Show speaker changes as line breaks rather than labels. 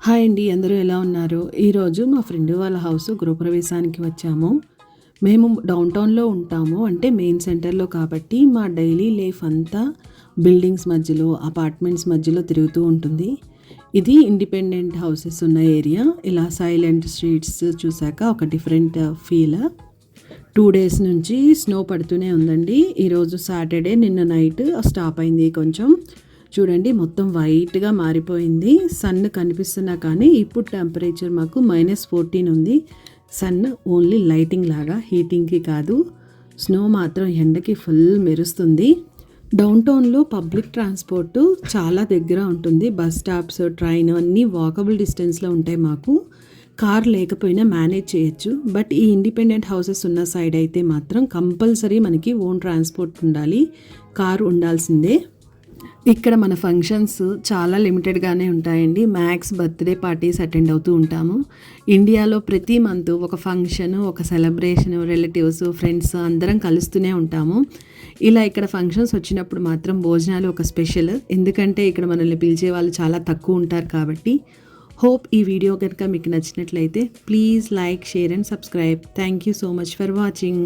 Hi అండి, అందరూ ఎలా ఉన్నారు? ఈరోజు మా ఫ్రెండ్ వాళ్ళ హౌస్ గృహప్రవేశానికి వచ్చాము. మేము డౌన్ టౌన్లో ఉంటాము, అంటే మెయిన్ సెంటర్లో. కాబట్టి మా డైలీ లైఫ్ అంతా బిల్డింగ్స్ మధ్యలో, అపార్ట్మెంట్స్ మధ్యలో తిరుగుతూ ఉంటుంది. ఇది ఇండిపెండెంట్ హౌసెస్ ఉన్న ఏరియా. ఇలా సైలెంట్ స్ట్రీట్స్ చూశాక ఒక డిఫరెంట్ ఫీల్. 2 days నుంచి స్నో పడుతూనే ఉందండి. ఈరోజు సాటర్డే, నిన్న నైట్ స్టాప్ అయింది కొంచెం. చూడండి, మొత్తం వైట్గా మారిపోయింది. సన్ కనిపిస్తున్నా కానీ ఇప్పుడు టెంపరేచర్ మాకు -14 ఉంది. సన్ ఓన్లీ లైటింగ్ లాగా, హీటింగ్కి కాదు. స్నో మాత్రం ఎండకి ఫుల్ మెరుస్తుంది. డౌన్ టౌన్లో పబ్లిక్ ట్రాన్స్పోర్ట్ చాలా దగ్గర ఉంటుంది. బస్ స్టాప్స్, ట్రైన్ అన్నీ వాకబుల్ డిస్టెన్స్లో ఉంటాయి మాకు. కార్ లేకపోయినా మేనేజ్ చేయొచ్చు. బట్ ఈ ఇండిపెండెంట్ హౌసెస్ ఉన్న సైడ్ అయితే మాత్రం కంపల్సరీ మనకి ఓన్ ట్రాన్స్పోర్ట్ ఉండాలి, కార్ ఉండాల్సిందే. ఇక్కడ మన ఫంక్షన్స్ చాలా లిమిటెడ్గానే ఉంటాయండి. మ్యాక్స్ బర్త్డే పార్టీస్ అటెండ్ అవుతూ ఉంటాము. ఇండియాలో ప్రతి మంత్ ఒక ఫంక్షన్, ఒక సెలబ్రేషన్, రిలేటివ్స్, ఫ్రెండ్స్ అందరం కలుస్తూనే ఉంటాము. ఇలా ఇక్కడ ఫంక్షన్స్ వచ్చినప్పుడు మాత్రం భోజనాలు ఒక స్పెషల్. ఎందుకంటే ఇక్కడ మనల్ని పిలిచే వాళ్ళు చాలా తక్కువ ఉంటారు కాబట్టి. హోప్ ఈ వీడియో కనుక మీకు నచ్చినట్లయితే please like, share and subscribe. Thank you so much for watching.